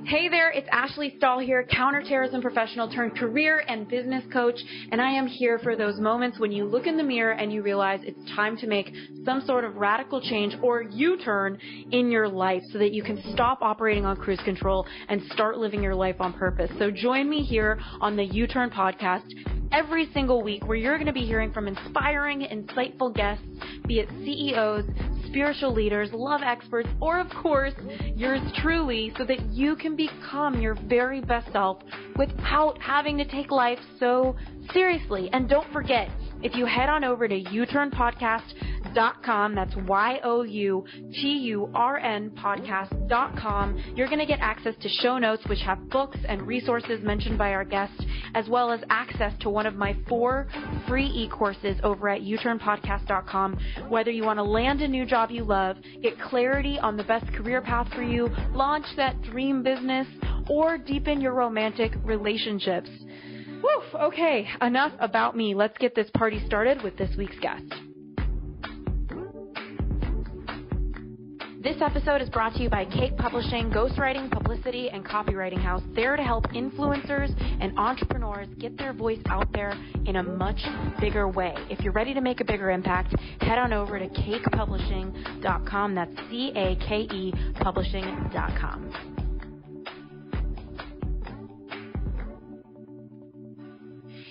Hey there, it's Ashley Stahl here, counterterrorism professional turned career and business coach, and I am here for those moments when you look in the mirror and you realize it's time to make some sort of radical change or U-turn in your life so that you can stop operating on cruise control and start living your life on purpose. So join me here on the U-Turn podcast every single week where you're going to be hearing from inspiring, insightful guests, be it CEOs, spiritual leaders, love experts, or of course, yours truly, so that you can become your very best self without having to take life so seriously. And don't forget, if you head on over to youturnpodcast.com, that's YOUTURN podcast.com, you're going to get access to show notes which have books and resources mentioned by our guests, as well as access to one of my 4 free e-courses over at youturnpodcast.com. Whether you want to land a new job you love, get clarity on the best career path for you, launch that dream business, or deepen your romantic relationships. Woo, okay, enough about me. Let's get this party started with this week's guest. This episode is brought to you by Cake Publishing, ghostwriting, publicity, and copywriting house, there to help influencers and entrepreneurs get their voice out there in a much bigger way. If you're ready to make a bigger impact, head on over to cakepublishing.com. That's CAKE publishing.com.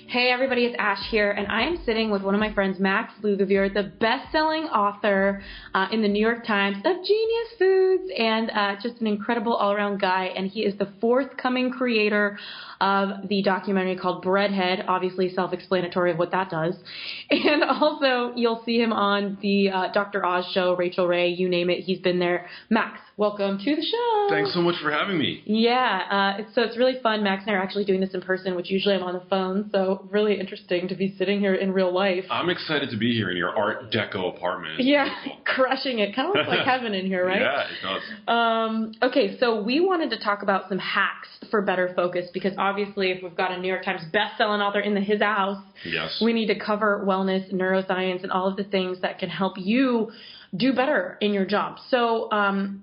Hey everybody, it's Ash here, and I am sitting with one of my friends, Max Lugavere, the best-selling author in the New York Times of Genius Foods, and just an incredible all-around guy, and he is the forthcoming creator of the documentary called Breadhead, obviously self-explanatory of what that does. And also, you'll see him on the Dr. Oz show, Rachel Ray, you name it, he's been there. Max, welcome to the show. Thanks so much for having me. Yeah, it's really fun. Max and I are actually doing this in person, which usually I'm on the phone, so really interesting to be sitting here in real life. I'm excited to be here in your Art Deco apartment. Yeah, crushing it. Kind of looks like heaven in here, right? Yeah, it does. Okay, so we wanted to talk about some hacks for better focus, because obviously if we've got a New York Times best-selling author in his house, yes, we need to cover wellness, neuroscience, and all of the things that can help you do better in your job. So,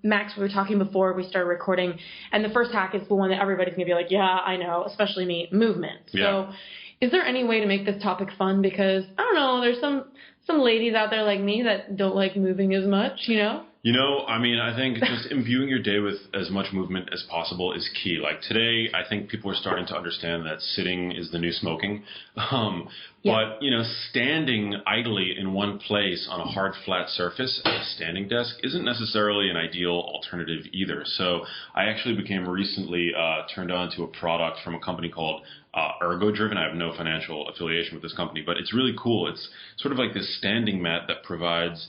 Max, we were talking before we started recording, and the first hack is the one that everybody's going to be like, yeah, I know, especially me, movement. Yeah. So is there any way to make this topic fun? Because, I don't know, there's some ladies out there like me that don't like moving as much, you know? You know, I mean, I think just imbuing your day with as much movement as possible is key. Like today, I think people are starting to understand that sitting is the new smoking. But, you know, standing idly in one place on a hard, flat surface at a standing desk isn't necessarily an ideal alternative either. So I actually became recently turned on to a product from a company called Ergo Driven. I have no financial affiliation with this company, but it's really cool. It's sort of like this standing mat that provides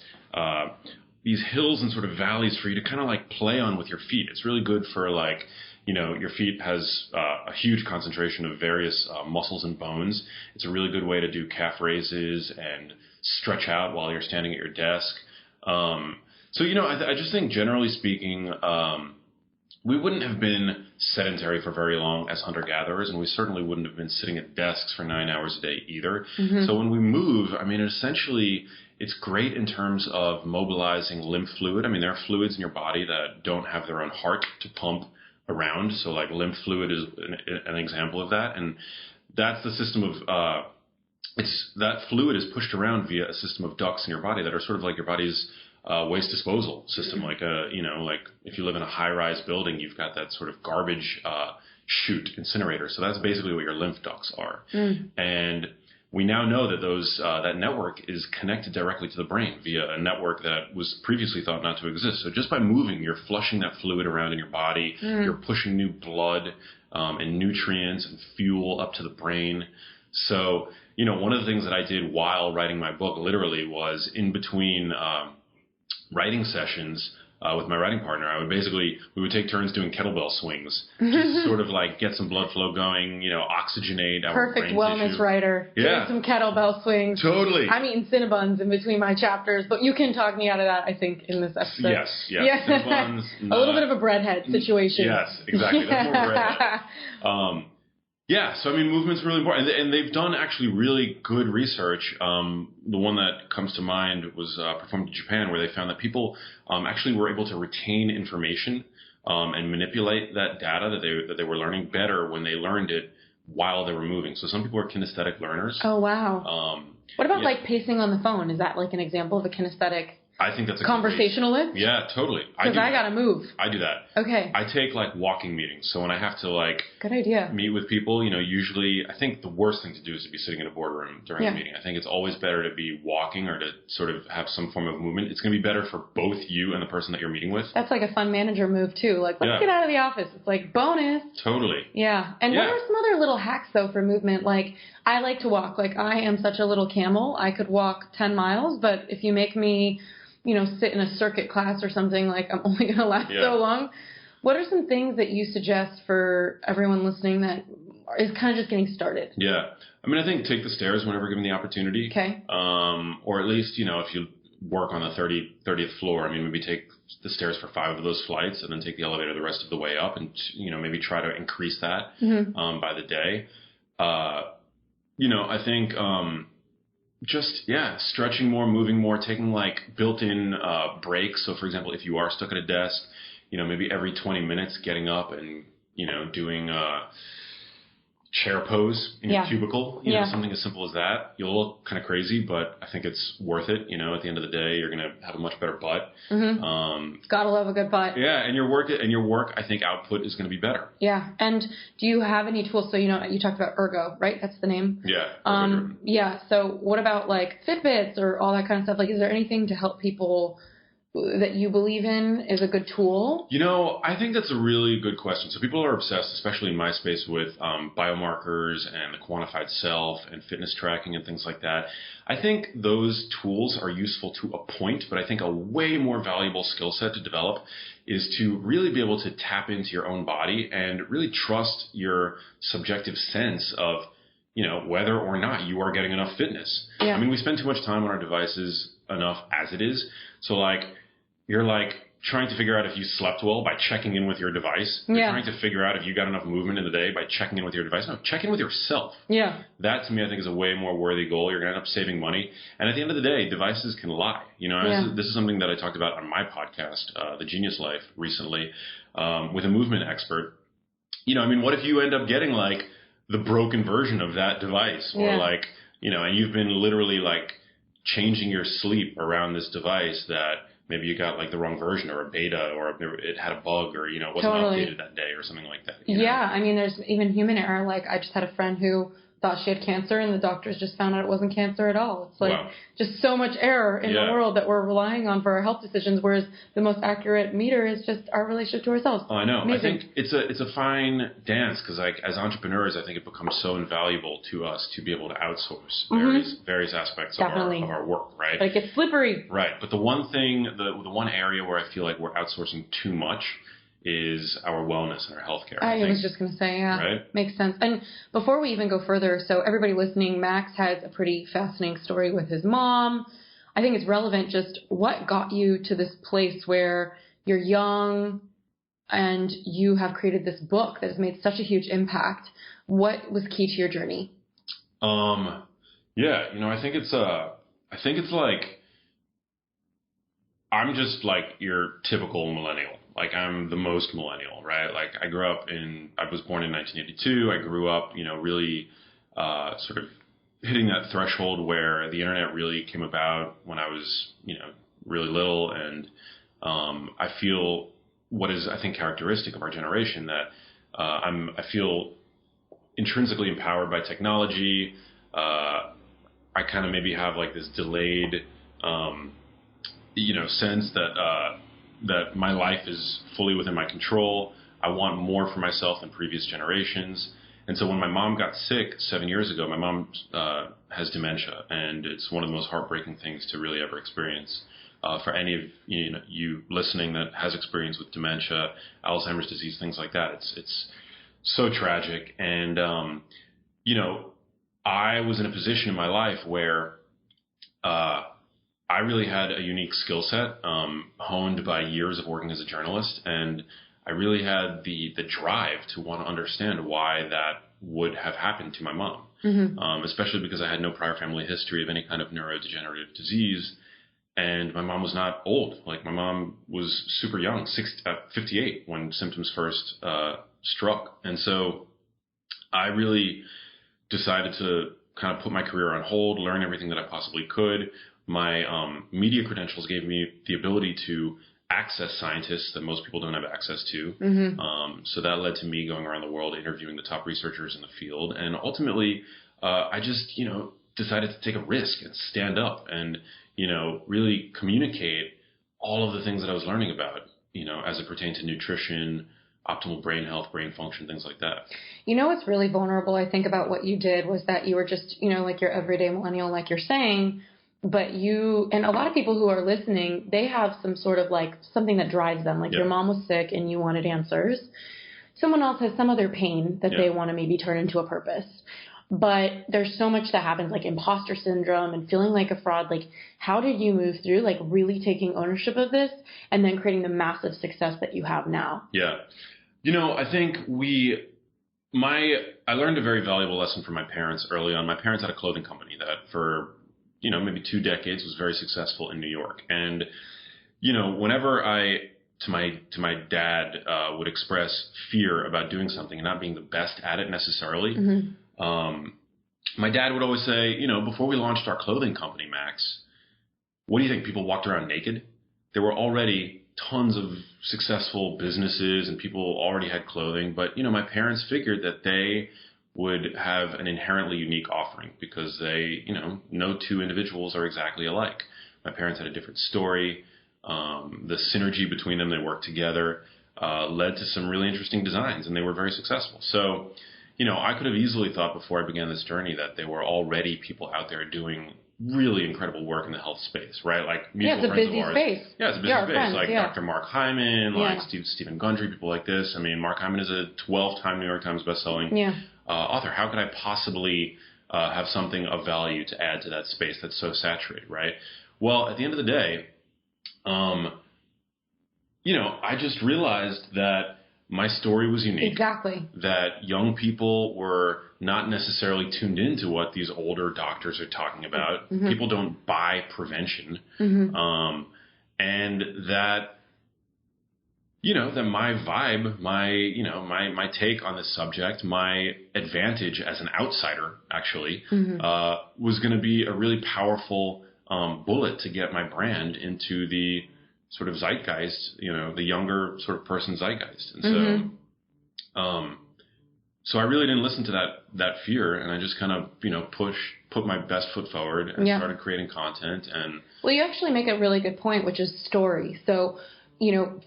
these hills and sort of valleys for you to kind of like play on with your feet. It's really good for like, you know, your feet has a huge concentration of various muscles and bones. It's a really good way to do calf raises and stretch out while you're standing at your desk. So, you know, I just think generally speaking, we wouldn't have been sedentary for very long as hunter-gatherers, and we certainly wouldn't have been sitting at desks for 9 hours a day either. Mm-hmm. So when we move, I mean, essentially, it's great in terms of mobilizing lymph fluid. I mean, there are fluids in your body that don't have their own heart to pump around. So like lymph fluid is an example of that. And that's the system of, that fluid is pushed around via a system of ducts in your body that are sort of like your body's waste disposal system. Like like if you live in a high-rise building, you've got that sort of garbage chute incinerator. So that's basically what your lymph ducts are. And we now know that that network is connected directly to the brain via a network that was previously thought not to exist. So just by moving, you're flushing that fluid around in your body. You're pushing new blood and nutrients and fuel up to the brain. So, you know, one of the things that I did while writing my book literally was in between writing sessions with my writing partner, we would take turns doing kettlebell swings, just sort of like get some blood flow going, you know, oxygenate our Perfect brain wellness tissue. writer. Yeah. Doing some kettlebell swings. Totally. I'm eating Cinnabons in between my chapters, but you can talk me out of that, I think, in this episode. Yes. Yeah. Cinnabons, a little bit of a breadhead situation. Yes, exactly. That's more breadhead. Yeah, so I mean, movement's really important, and they've done actually really good research. The one that comes to mind was performed in Japan, where they found that people actually were able to retain information and manipulate that data that they were learning better when they learned it while they were moving. So some people are kinesthetic learners. Oh, wow. What about like pacing on the phone? Is that like an example of a kinesthetic I think that's a conversationalist? Yeah, totally. Because I got to move. I do that. Okay. I take like walking meetings. So when I have to like good idea meet with people, usually I think the worst thing to do is to be sitting in a boardroom during a meeting. I think it's always better to be walking or to sort of have some form of movement. It's going to be better for both you and the person that you're meeting with. That's like a fun manager move too. Like, let's get out of the office. It's like bonus. Totally. Yeah. And what are some other little hacks though for movement? Like, I like to walk. Like, I am such a little camel. I could walk 10 miles, but if you make me sit in a circuit class or something, like I'm only going to last so long. What are some things that you suggest for everyone listening that is kind of just getting started? Yeah. I mean, I think take the stairs whenever given the opportunity. Okay. Or at least, if you work on the 30th floor, I mean, maybe take the stairs for 5 of those flights and then take the elevator the rest of the way up and, maybe try to increase that by the day. I think stretching more, moving more, taking like built-in breaks. So, for example, if you are stuck at a desk, maybe every 20 minutes getting up and, doing chair pose in your cubicle, something as simple as that. You'll look kind of crazy, but I think it's worth it. At the end of the day, you're going to have a much better butt. Gotta love a good butt. Yeah, and your work, I think output is going to be better. Yeah, and do you have any tools? So, you talked about Ergo, right? That's the name. Yeah. Yeah. So, what about like Fitbits or all that kind of stuff? Like, is there anything to help people that you believe in is a good tool? I think that's a really good question. So people are obsessed, especially in my space, with biomarkers and the quantified self and fitness tracking and things like that. I think those tools are useful to a point, but I think a way more valuable skill set to develop is to really be able to tap into your own body and really trust your subjective sense of whether or not you are getting enough fitness. Yeah. I mean, we spend too much time on our devices enough as it is. So you're trying to figure out if you slept well by checking in with your device. You're trying to figure out if you got enough movement in the day by checking in with your device. No, check in with yourself. Yeah. That to me I think is a way more worthy goal. You're going to end up saving money. And at the end of the day, devices can lie. This is something that I talked about on my podcast, The Genius Life, recently, with a movement expert. What if you end up getting the broken version of that device or and you've been literally changing your sleep around this device that maybe you got the wrong version or a beta or it had a bug or, wasn't updated that day or something like that. Yeah. I mean, there's even human error. I just had a friend who thought she had cancer and the doctors just found out it wasn't cancer at all. It's just so much error in the world that we're relying on for our health decisions, whereas the most accurate meter is just our relationship to ourselves. Oh, I know. Amazing. I think it's a fine dance because as entrepreneurs, I think it becomes so invaluable to us to be able to outsource various aspects of our work, right? But it gets slippery. Right. But the one thing, the one area where I feel like we're outsourcing too much is our wellness and our healthcare. I was just going to say, yeah. Right? Makes sense. And before we even go further, so everybody listening, Max has a pretty fascinating story with his mom. I think it's relevant just what got you to this place where you're young and you have created this book that has made such a huge impact. What was key to your journey? I think it's I'm just your typical millennial. I'm the most millennial, right? I was born in 1982. I grew up, really sort of hitting that threshold where the internet really came about when I was, really little. And I feel what is, I think, characteristic of our generation that I feel intrinsically empowered by technology. I kind of maybe have this delayed, sense that my life is fully within my control. I want more for myself than previous generations. And so when my mom got sick 7 years ago, my mom has dementia, and it's one of the most heartbreaking things to really ever experience. For any of you listening that has experience with dementia, Alzheimer's disease, things like that, it's so tragic. And I was in a position in my life where I really had a unique skill set, honed by years of working as a journalist, and I really had the drive to want to understand why that would have happened to my mom, especially because I had no prior family history of any kind of neurodegenerative disease. And my mom was not old. Like, my mom was super young, 58, when symptoms first struck. And so I really decided to kind of put my career on hold, learn everything that I possibly could. My media credentials gave me the ability to access scientists that most people don't have access to. So that led to me going around the world interviewing the top researchers in the field. And ultimately, I just, decided to take a risk and stand up and, really communicate all of the things that I was learning about, as it pertained to nutrition, optimal brain health, brain function, things like that. What's really vulnerable, I think, about what you did was that you were just, like your everyday millennial, like you're saying, but you, and a lot of people who are listening, they have some sort of like something that drives them. Like your mom was sick and you wanted answers. Someone else has some other pain that they want to maybe turn into a purpose. But there's so much that happens, like imposter syndrome and feeling like a fraud. Like, how did you move through, like, really taking ownership of this and then creating the massive success that you have now? Yeah. I think I learned a very valuable lesson from my parents early on. My parents had a clothing company that for, maybe 2 decades was very successful in New York. And, whenever to my dad would express fear about doing something and not being the best at it necessarily, my dad would always say, before we launched our clothing company, Max, what do you think? People walked around naked? There were already tons of successful businesses and people already had clothing. But, my parents figured that they would have an inherently unique offering because they, no 2 individuals are exactly alike. My parents had a different story. The synergy between them, they worked together, led to some really interesting designs, and they were very successful. So, I could have easily thought before I began this journey that there were already people out there doing really incredible work in the health space, right? Like mutual friends of ours. Space. Yeah, it's a busy space. Friends, like Dr. Mark Hyman, like Stephen Gundry, people like this. I mean, Mark Hyman is a 12-time New York Times bestselling author. How could I possibly have something of value to add to that space that's so saturated, right? Well, at the end of the day, I just realized that my story was unique. Exactly. That young people were not necessarily tuned into what these older doctors are talking about. People don't buy prevention. And that, that my vibe, my take on this subject, my advantage as an outsider, actually, was going to be a really powerful bullet to get my brand into the sort of zeitgeist, the younger sort of person zeitgeist. And so I really didn't listen to that fear, and I just kind of, put my best foot forward and started creating content. And well, you actually make a really good point, which is story. So,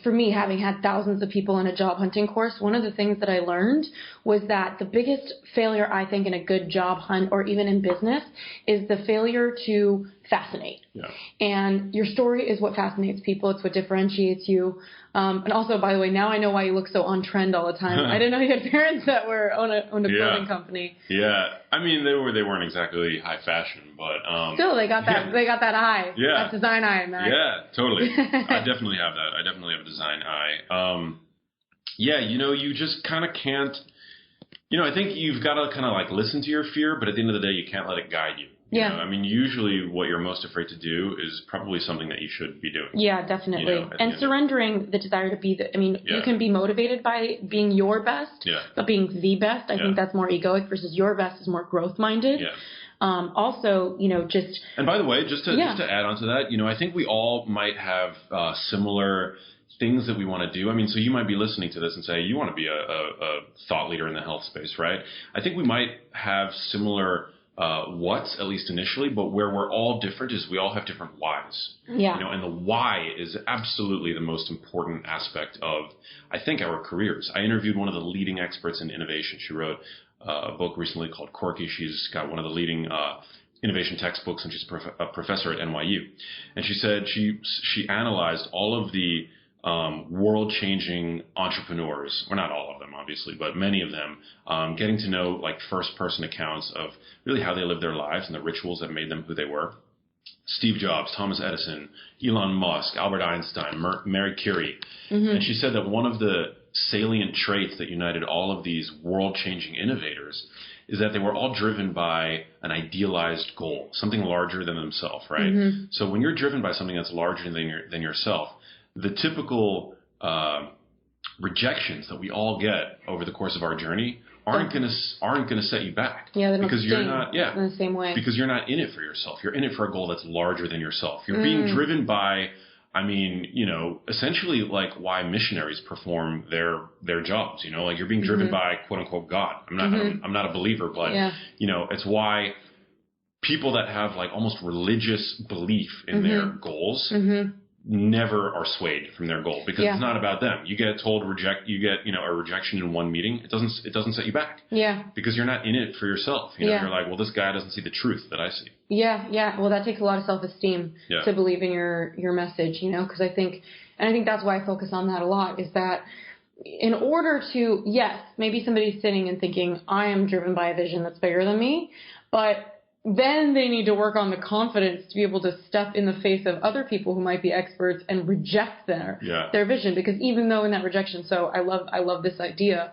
for me, having had thousands of people in a job hunting course, one of the things that I learned was that the biggest failure, I think, in a good job hunt or even in business is the failure to fascinate. Yeah. And your story is what fascinates people. It's what differentiates you. And also, by the way, now I know why you look so on trend all the time. I didn't know you had parents that owned a clothing company. Yeah. I mean, they weren't exactly high fashion, but still they got that eye. Yeah. That design eye, Max. Yeah, totally. I definitely have that. I definitely have a design eye. You just kind of can't. I think you've got to kind of like listen to your fear, but at the end of the day, you can't let it guide you. I mean, usually what you're most afraid to do is probably something that you should be doing. Yeah, definitely. And surrendering the desire to be you can be motivated by being your best, but being the best, I think that's more egoic versus your best is more growth-minded. Yeah. Also, just... And by the way, just to add on to that, I think we all might have similar things that we want to do. I mean, so you might be listening to this and say, you want to be a thought leader in the health space, right? I think we might have similar... what's, at least initially, but where we're all different is we all have different whys. Yeah. And the why is absolutely the most important aspect of, I think, our careers. I interviewed one of the leading experts in innovation. She wrote a book recently called Quirky. She's got one of the leading innovation textbooks, and she's a professor at NYU. And she said she analyzed all of the world-changing entrepreneurs, well, not all of them, obviously, but many of them, getting to know like first-person accounts of really how they lived their lives and the rituals that made them who they were. Steve Jobs, Thomas Edison, Elon Musk, Albert Einstein, Mary Curie. And she said that one of the salient traits that united all of these world-changing innovators is that they were all driven by an idealized goal, something larger than themselves, right? So when you're driven by something that's larger than yourself, the typical rejections that we all get over the course of our journey aren't gonna set you back. Yeah, they don't because you're not in the same way. Because you're not in it for yourself. You're in it for a goal that's larger than yourself. You're being driven by, essentially like why missionaries perform their jobs. Like you're being driven by quote unquote God. I'm not a believer, but it's why people that have like almost religious belief in their goals never are swayed from their goal, because it's not about them. You get told a rejection in one meeting. It doesn't set you back. Yeah. Because you're not in it for yourself. You're like, well, this guy doesn't see the truth that I see. Yeah, yeah. Well, that takes a lot of self-esteem to believe in your message, because I think that's why I focus on that a lot, is that in order to, yes, maybe somebody's sitting and thinking, I am driven by a vision that's bigger than me, but then they need to work on the confidence to be able to step in the face of other people who might be experts and reject their vision. Because even though in that rejection, so I love this idea.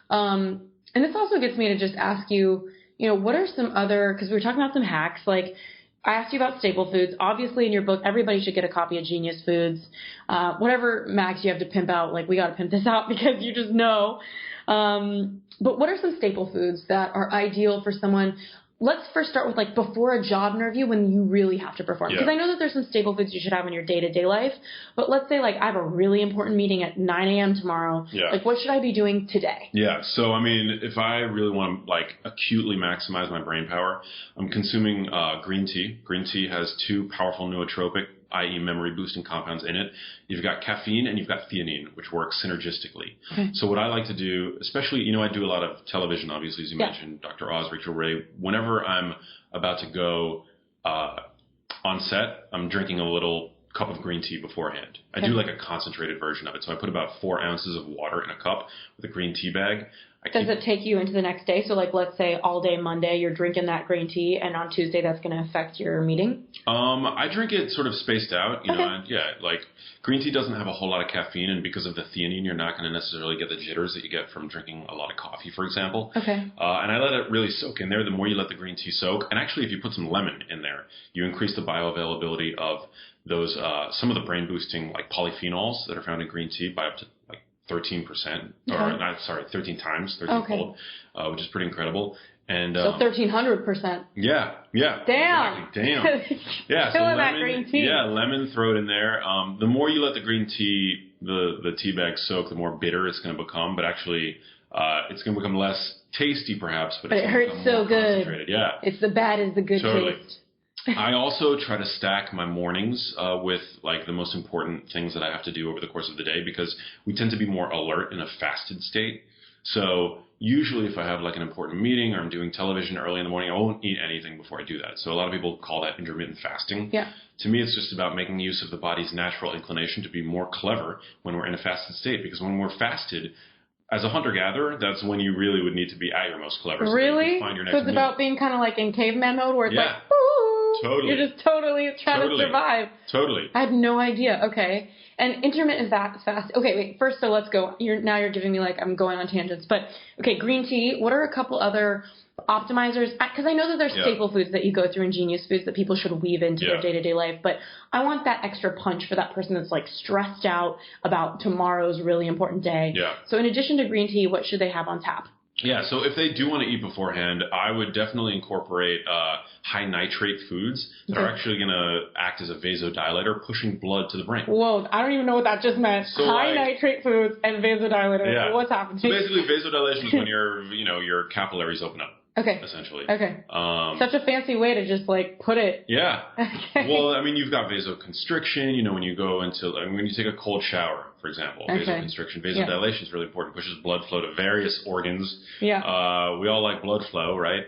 And this also gets me to just ask you, what are some other, because we were talking about some hacks, like I asked you about staple foods. Obviously in your book, everybody should get a copy of Genius Foods. Whatever, Max, you have to pimp out, like we got to pimp this out because you just know. But what are some staple foods that are ideal for someone? Let's first start with like before a job interview when you really have to perform. Because I know that there's some staple foods you should have in your day-to-day life. But let's say like I have a really important meeting at 9 a.m. tomorrow. Yeah. Like what should I be doing today? Yeah. So, if I really want to like acutely maximize my brain power, I'm consuming green tea. Green tea has two powerful nootropic, i.e. memory-boosting compounds in it. You've got caffeine and you've got theanine, which work synergistically. Okay. So what I like to do, especially, I do a lot of television, obviously, as you mentioned, Dr. Oz, Rachel Ray. Whenever I'm about to go on set, I'm drinking a little cup of green tea beforehand. I do like a concentrated version of it. So I put about 4 ounces of water in a cup with a green tea bag. Does it take you into the next day? So like, let's say all day Monday, you're drinking that green tea, and on Tuesday, that's going to affect your meeting? I drink it sort of spaced out, like green tea doesn't have a whole lot of caffeine, and because of the theanine, you're not going to necessarily get the jitters that you get from drinking a lot of coffee, for example. Okay. And I let it really soak in there. The more you let the green tea soak, and actually if you put some lemon in there, you increase the bioavailability of those, some of the brain boosting like polyphenols that are found in green tea by up to like 13%, 13 times, 13-fold, which is pretty incredible. And so 1,300%. Yeah. Damn. Exactly, damn. Yeah. So lemon, that green tea. Yeah, lemon, throw it in there. The more you let the green tea, the tea bag soak, the more bitter it's going to become. But actually, it's going to become less tasty, perhaps. But it hurts so good. Yeah. It's the bad is the good taste. I also try to stack my mornings with like the most important things that I have to do over the course of the day, because we tend to be more alert in a fasted state. So usually if I have like an important meeting or I'm doing television early in the morning, I won't eat anything before I do that. So a lot of people call that intermittent fasting. Yeah. To me, it's just about making use of the body's natural inclination to be more clever when we're in a fasted state, because when we're fasted, as a hunter-gatherer, that's when you really would need to be at your most clever. Really? So it's about being kind of like in caveman mode where it's like, totally. You're just totally trying to survive. Totally. I had no idea. Okay. And intermittent fast. Okay, wait. First, so let's go. You're giving me like I'm going on tangents. But okay, green tea. What are a couple other optimizers? Because I know that there's staple foods that you go through in Genius Foods that people should weave into their day-to-day life. But I want that extra punch for that person that's like stressed out about tomorrow's really important day. Yeah. So in addition to green tea, what should they have on tap? Yeah, so if they do want to eat beforehand, I would definitely incorporate high nitrate foods that are actually going to act as a vasodilator, pushing blood to the brain. Whoa, I don't even know what that just meant. So high nitrate foods and vasodilator. Yeah. What's happening? So basically, vasodilation is when your capillaries open up. Okay. Essentially. Okay. Such a fancy way to just like put it. Yeah. Okay. Well, you've got vasoconstriction, when you go into, when you take a cold shower, for example, vasoconstriction, vasodilation is really important, pushes blood flow to various organs. Yeah. We all like blood flow, right?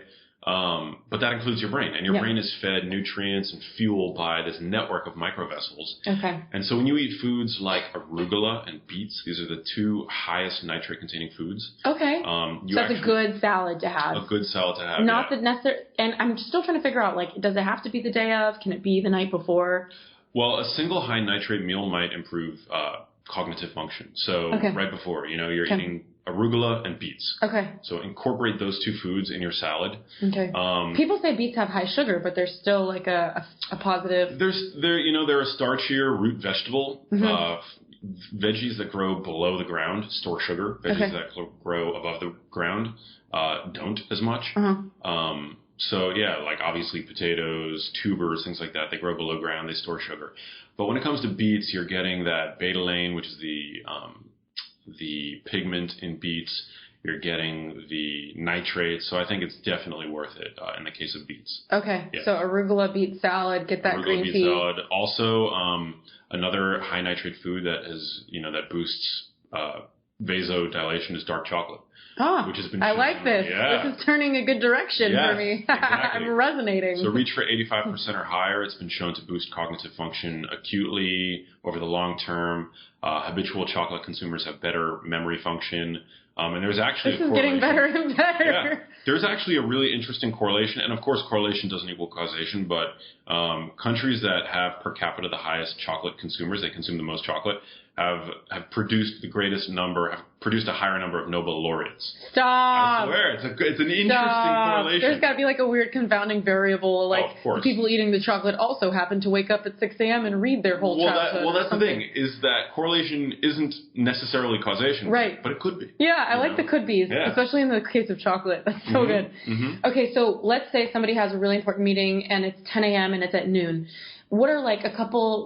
But that includes your brain, and your brain is fed nutrients and fuel by this network of microvessels. Okay. And so when you eat foods like arugula and beets, these are the two highest nitrate-containing foods. Okay. So that's a good salad to have. A good salad to have. Not the necessary. And I'm still trying to figure out, like, does it have to be the day of? Can it be the night before? Well, a single high nitrate meal might improve cognitive function. So right before, you're eating arugula and beets. Okay. So incorporate those two foods in your salad. Okay. People say beets have high sugar, but there's still like a positive. They're a starchier root vegetable. Veggies that grow below the ground store sugar. Veggies that grow above the ground don't as much. So yeah, like obviously potatoes, tubers, things like that, they grow below ground, they store sugar. But when it comes to beets, you're getting that betalain, which is the pigment in beets. You're getting the nitrates, so I think it's definitely worth it in the case of beets. Okay, so arugula beet salad, get that green tea. Arugula beet salad. Also, another high nitrate food that that boosts vasodilation is dark chocolate. Which has been I like this. Yeah. This is turning a good direction for me. Exactly. I'm resonating. So reach for 85% or higher. It's been shown to boost cognitive function acutely over the long term. Habitual chocolate consumers have better memory function. And there's actually this is getting better and better. Yeah, there's actually a really interesting correlation, and of course correlation doesn't equal causation, but countries that have per capita the highest chocolate consumers, they consume the most chocolate, have produced a higher number of Nobel laureates. Stop! I swear, it's an interesting correlation. There's got to be like a weird confounding variable, like the people eating the chocolate also happen to wake up at 6 a.m. and read their whole childhood. That's the thing, is that correlation isn't necessarily causation, right? But it could be. Yeah, I like the could be's, especially in the case of chocolate. That's so good. Okay, so let's say somebody has a really important meeting and it's 10 a.m. and it's at noon. What are like a couple,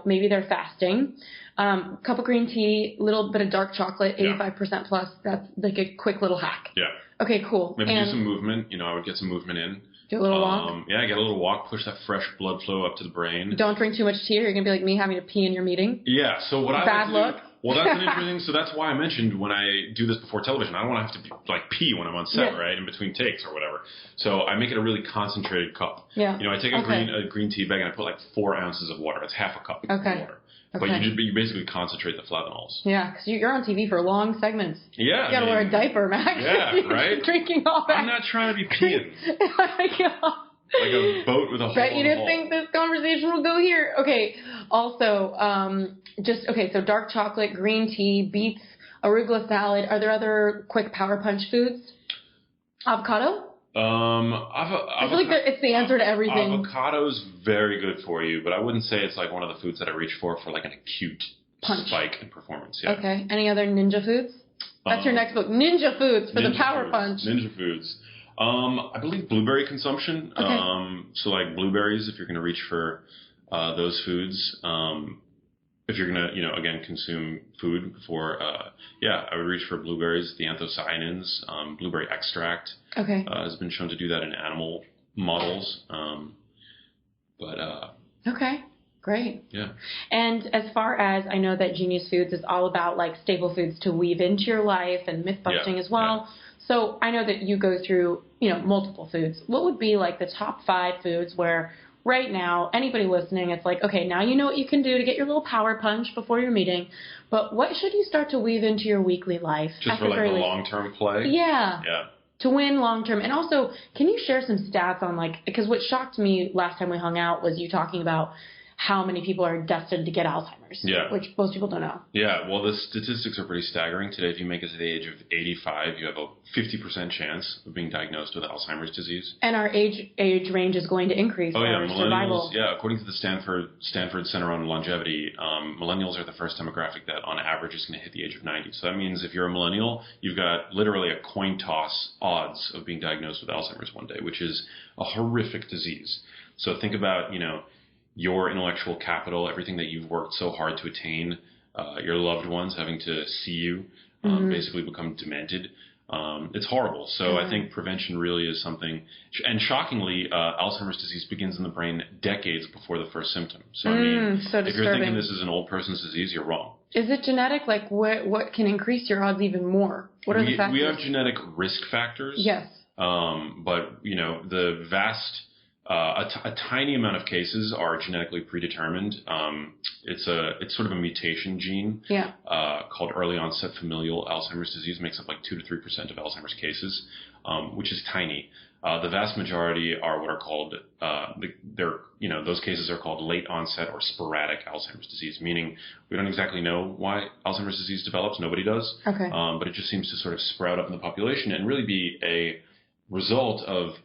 maybe they're fasting, cup of green tea, little bit of dark chocolate, 85% plus. That's like a quick little hack. Yeah. Okay, cool. Maybe do some movement. I would get some movement in. Do a little walk. Yeah, get a little walk, push that fresh blood flow up to the brain. Don't drink too much tea or you're going to be like me having to pee in your meeting. Yeah, so what Bad look. Well, that's an interesting. So that's why I mentioned when I do this before television, I don't want to have to pee when I'm on set, right, in between takes or whatever. So I make it a really concentrated cup. Yeah. I take a green tea bag and I put like 4 ounces of water. It's half a cup of water. But you basically concentrate the flavonols. Yeah, because you're on TV for long segments. Yeah. You got to wear a diaper, Max. Yeah, right. Drinking all that. I'm not trying to be peeing. Like a boat with a hole. Bet you didn't think this conversation will go here. Okay. Also, so dark chocolate, green tea, beets, arugula salad. Are there other quick power punch foods? Avocado? I feel like it's the answer to everything. Avocado's very good for you, but I wouldn't say it's like one of the foods that I reach for like an acute spike in performance. Yeah. Okay. Any other ninja foods? That's your next book. Ninja foods for the power punch. Ninja foods. I believe blueberry consumption. Okay. So like blueberries, if you're going to reach for those foods. If you're going to, again, consume food for, I would reach for blueberries, the anthocyanins, blueberry extract. Okay. Has been shown to do that in animal models. Okay. Great. Yeah. And as far as I know that Genius Foods is all about like staple foods to weave into your life and myth busting as well. Yeah. So I know that you go through, multiple foods. What would be like the top 5 foods where right now, anybody listening, it's like, okay, now you know what you can do to get your little power punch before your meeting, but what should you start to weave into your weekly life? Just for like the long-term play? Yeah. Yeah. To win long-term. And also, can you share some stats on because what shocked me last time we hung out was you talking about how many people are destined to get Alzheimer's, which most people don't know. Yeah, well, the statistics are pretty staggering. Today, if you make it to the age of 85, you have a 50% chance of being diagnosed with Alzheimer's disease. And our age range is going to increase for millennials, survival. Yeah, according to the Stanford Center on Longevity, millennials are the first demographic that on average is going to hit the age of 90. So that means if you're a millennial, you've got literally a coin toss odds of being diagnosed with Alzheimer's one day, which is a horrific disease. So think about, your intellectual capital, everything that you've worked so hard to attain, your loved ones having to see you basically become demented. It's horrible. So I think prevention really is something. And shockingly, Alzheimer's disease begins in the brain decades before the first symptom. So if you're thinking this is an old person's disease, you're wrong. Is it genetic? Like what can increase your odds even more? What are the factors? We have genetic risk factors. Yes. But the vast a tiny amount of cases are genetically predetermined. It's sort of a mutation gene called early onset familial Alzheimer's disease. Makes up like 2 to 3% of Alzheimer's cases, which is tiny. The vast majority are what are called those cases are called late onset or sporadic Alzheimer's disease, meaning we don't exactly know why Alzheimer's disease develops. Nobody does. Okay. But it just seems to sort of sprout up in the population and really be a result of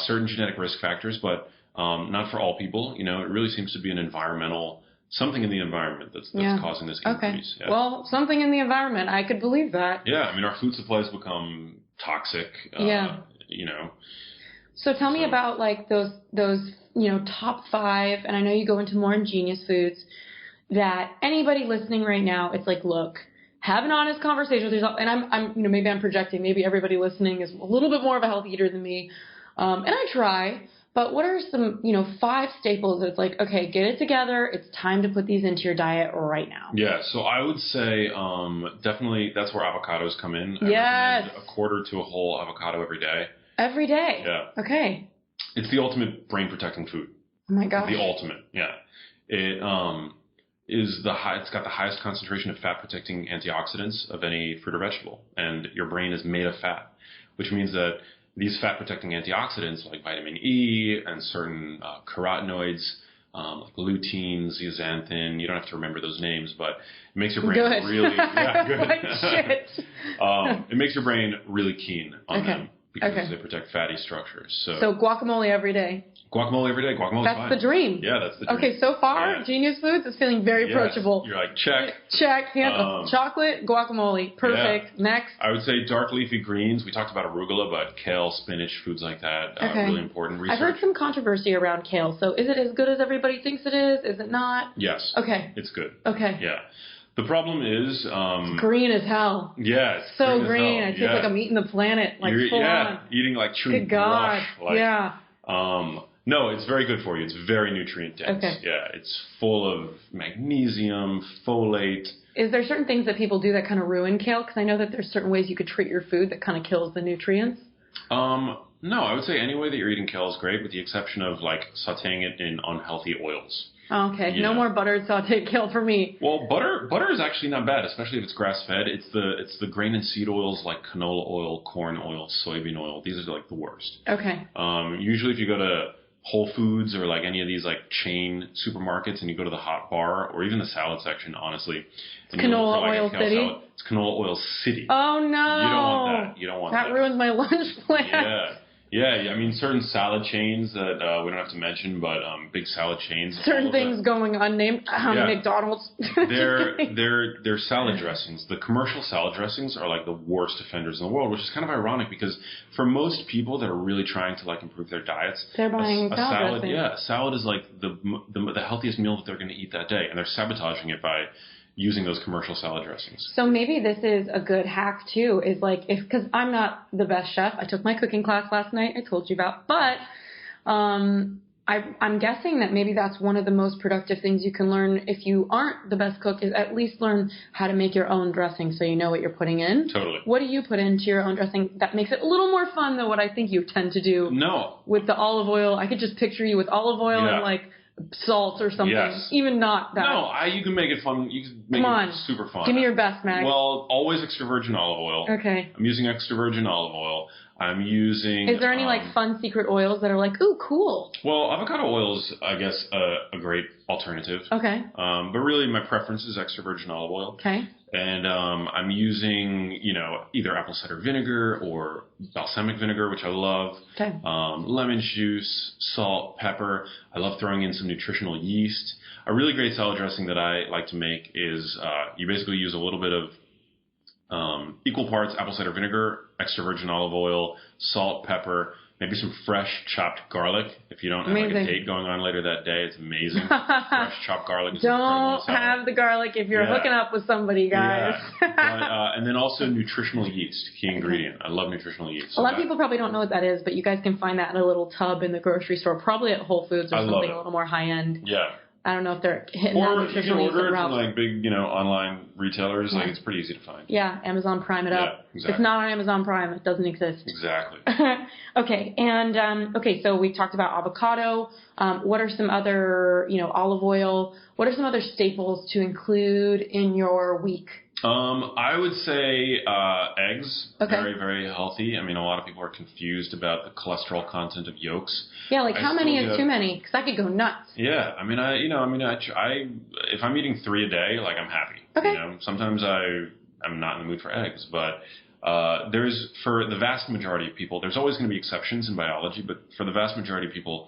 certain genetic risk factors, but not for all people. It really seems to be something in the environment that's causing this increase. Okay. Yeah. Well, something in the environment. I could believe that. Yeah. I mean, our food supplies become toxic. So tell me about like those top 5, and I know you go into more ingenious foods that anybody listening right now, it's like, look, have an honest conversation with yourself. And I'm maybe I'm projecting. Maybe everybody listening is a little bit more of a health eater than me. And I try, but what are some, 5 staples that's like, okay, get it together. It's time to put these into your diet right now. Yeah. So I would say, definitely that's where avocados come in. Yes. I recommend a quarter to a whole avocado every day. Every day? Yeah. Okay. It's the ultimate brain protecting food. Oh my gosh. The ultimate. Yeah. It, it's got the highest concentration of fat protecting antioxidants of any fruit or vegetable. And your brain is made of fat, which means that these fat protecting antioxidants like vitamin E and certain carotenoids, like lutein, zeaxanthin, you don't have to remember those names, but it makes your brain really good. Like shit. It makes your brain really keen on them because they protect fatty structures. So guacamole every day. Guacamole every day. Guacamole's fine. That's the dream. Yeah, that's the dream. Okay, so far, Genius Foods is feeling very approachable. You're like, check. Check. Chocolate, guacamole. Perfect. Yeah. Next. I would say dark leafy greens. We talked about arugula, but kale, spinach, foods like that. Really important research. I've heard some controversy around kale. So is it as good as everybody thinks it is? Is it not? Yes. Okay. It's good. Okay. Yeah. The problem is... it's green as hell. Yeah, it's so green. I feel like I'm eating the planet, like full on. Eating like chewing Good God. brush. No, it's very good for you. It's very nutrient dense. Okay. Yeah, it's full of magnesium, folate. Is there certain things that people do that kind of ruin kale? Because I know that there's certain ways you could treat your food that kind of kills the nutrients. No, I would say any way that you're eating kale is great, with the exception of like sautéing it in unhealthy oils. Oh, okay. No more buttered sauteed kale for me. Well, butter is actually not bad, especially if it's grass fed. It's the grain and seed oils like canola oil, corn oil, soybean oil. These are like the worst. Okay. Usually if you go to Whole Foods or like any of these like chain supermarkets and you go to the hot bar or even the salad section, honestly. Canola oil city? Salad, it's canola oil city. Oh, no. You don't want that. That ruins my lunch plan. Yeah, I mean, certain salad chains that we don't have to mention, but big salad chains. Certain things going unnamed. McDonald's. They're salad dressings. The commercial salad dressings are like the worst offenders in the world, which is kind of ironic because for most people that are really trying to like improve their diets, they're buying salad dressing. Yeah, salad is like the healthiest meal that they're going to eat that day, and they're sabotaging it by using those commercial salad dressings. So maybe this is a good hack too, is like because I'm not the best chef. I took my cooking class last night, I told you about, but I'm guessing that maybe that's one of the most productive things you can learn if you aren't the best cook, is at least learn how to make your own dressing so you know what you're putting in. Totally. What do you put into your own dressing that makes it a little more fun than what I think you tend to do? No. With the olive oil. I could just picture you with olive oil and like salt or something. Yes. Even not that. No, you can make it fun. You can make it super fun. Give me your best, Max. Well, always extra virgin olive oil. Okay. I'm using extra virgin olive oil. I'm using... Is there any like fun secret oils that are like, ooh, cool? Well, avocado oil is, I guess, a great alternative. Okay. But really my preference is extra virgin olive oil. Okay. And I'm using, either apple cider vinegar or balsamic vinegar, which I love. Okay. Lemon juice, salt, pepper. I love throwing in some nutritional yeast. A really great salad dressing that I like to make is you basically use a little bit of equal parts apple cider vinegar, extra virgin olive oil, salt, pepper, maybe some fresh chopped garlic. If you don't have like a date going on later that day, it's amazing. Fresh chopped garlic is Don't have the garlic if you're hooking up with somebody, guys. Yeah. And then also nutritional yeast, key ingredient. I love nutritional yeast. A lot of people probably don't know what that is, but you guys can find that in a little tub in the grocery store, probably at Whole Foods or something a little more high end. Yeah. I don't know if they're hitting that Or you can nutritional order it route. from like big, online retailers. Yeah. Like it's pretty easy to find. Yeah, Amazon Prime it up. Yeah, exactly. If it's not on Amazon Prime, it doesn't exist. Exactly. Okay, and so we talked about avocado. What are some other, olive oil? What are some other staples to include in your week? I would say eggs. Okay. Very, very healthy. I mean, a lot of people are confused about the cholesterol content of yolks. Yeah, like how many is too many? Because I could go nuts. Yeah, I mean, if I'm eating 3 a day, like I'm happy. Okay. Sometimes I'm not in the mood for eggs, but for the vast majority of people, there's always going to be exceptions in biology, but for the vast majority of people,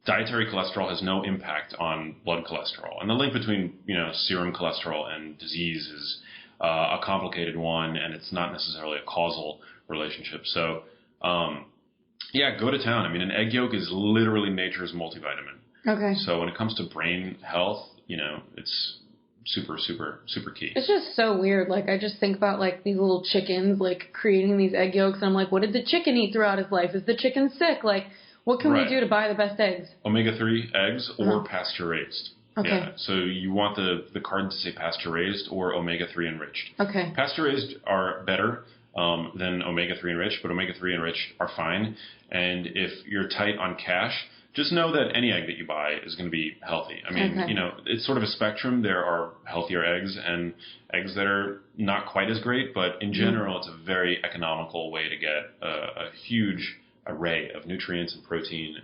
dietary cholesterol has no impact on blood cholesterol, and the link between serum cholesterol and disease is a complicated one, and it's not necessarily a causal relationship. So, go to town. I mean, an egg yolk is literally nature's multivitamin. Okay. So when it comes to brain health, it's super, super, super key. It's just so weird. Like, I just think about, like, these little chickens, like, creating these egg yolks, and I'm like, what did the chicken eat throughout his life? Is the chicken sick? Like, what can we do to buy the best eggs? Omega-3 eggs or pasture-raised. Okay. Yeah, so you want the card to say pasture-raised or omega-3 enriched. Okay. Pasture-raised are better than omega-3 enriched, but omega-3 enriched are fine. And if you're tight on cash, just know that any egg that you buy is going to be healthy. I mean, it's sort of a spectrum. There are healthier eggs and eggs that are not quite as great, but in general, it's a very economical way to get a huge array of nutrients and protein.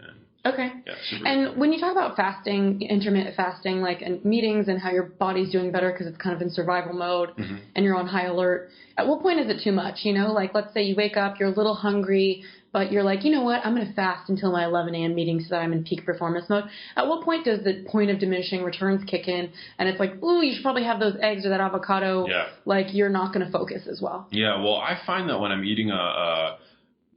Okay. Yeah, and when you talk about fasting, intermittent fasting, like in meetings and how your body's doing better because it's kind of in survival mode and you're on high alert, at what point is it too much? Like let's say you wake up, you're a little hungry, but you're like, you know what, I'm going to fast until my 11 a.m. meeting so that I'm in peak performance mode. At what point does the point of diminishing returns kick in and it's like, ooh, you should probably have those eggs or that avocado. Yeah. Like you're not going to focus as well. Yeah, well, I find that when I'm eating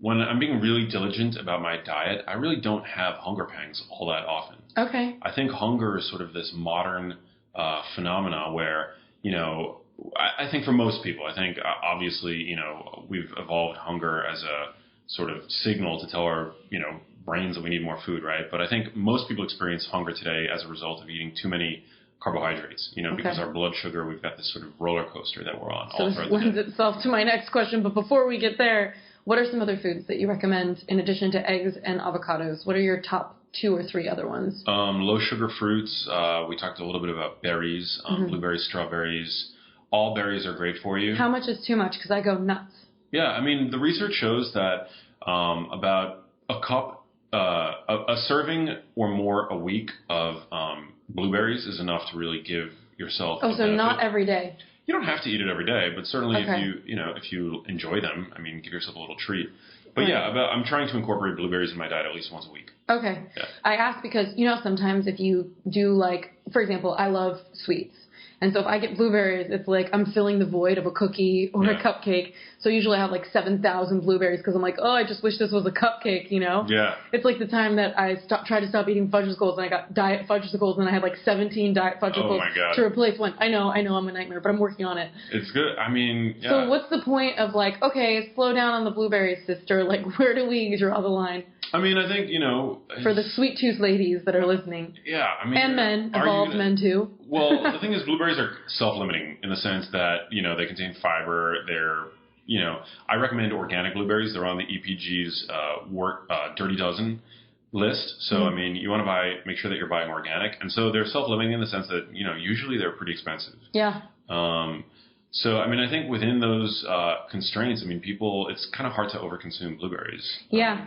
when I'm being really diligent about my diet, I really don't have hunger pangs all that often. Okay. I think hunger is sort of this modern phenomena where, I think for most people, I think obviously, we've evolved hunger as a sort of signal to tell our, brains that we need more food, right? But I think most people experience hunger today as a result of eating too many carbohydrates, because our blood sugar, we've got this sort of roller coaster that we're on. So this lends itself to my next question, but before we get there, what are some other foods that you recommend in addition to eggs and avocados? What are your top 2 or 3 other ones? Low sugar fruits. We talked a little bit about berries, blueberries, strawberries. All berries are great for you. How much is too much? Because I go nuts. Yeah, I mean, the research shows that about a cup, a serving or more a week of blueberries is enough to really give yourself a benefit. Not every day. You don't have to eat it every day, but certainly if you enjoy them, I mean, give yourself a little treat. But I'm trying to incorporate blueberries in my diet at least once a week. Okay. Yeah. I ask because, sometimes if you do like, for example, I love sweets. And so if I get blueberries, it's like I'm filling the void of a cookie or a cupcake. So usually I have like 7,000 blueberries because I'm like, oh, I just wish this was a cupcake, Yeah. It's like the time that I tried to stop eating fudgesicles and I got diet fudgesicles and I had like 17 diet fudgesicles to replace one. I know I'm a nightmare, but I'm working on it. It's good. I mean, yeah. So what's the point of like, okay, slow down on the blueberries, sister? Like, where do we draw the line? I mean, I think, for the sweet tooth ladies that are listening. Yeah, I mean. And men, evolved men too. Well, the thing is, blueberries are self-limiting in the sense that, they contain fiber. They're, I recommend organic blueberries. They're on the EPG's Dirty Dozen list. So, I mean, you want to make sure that you're buying organic. And so they're self-limiting in the sense that, usually they're pretty expensive. Yeah. So, I mean, I think within those constraints, I mean, it's kind of hard to overconsume blueberries. Yeah.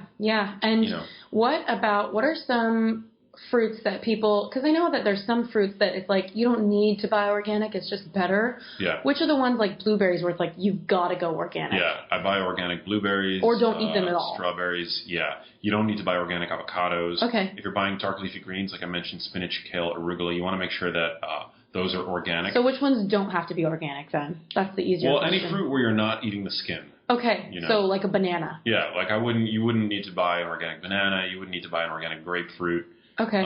And what are some fruits that people, because I know that there's some fruits that it's like you don't need to buy organic, it's just better. Yeah. Which are the ones like blueberries where it's like you've got to go organic? Yeah, I buy organic blueberries. Or don't eat them at all. Strawberries, yeah. You don't need to buy organic avocados. Okay. If you're buying dark leafy greens, like I mentioned, spinach, kale, arugula, you want to make sure that those are organic. So which ones don't have to be organic then? That's the easier question. Any fruit where you're not eating the skin. Okay, so like a banana. Yeah, like you wouldn't need to buy an organic banana. You wouldn't need to buy an organic grapefruit. Okay.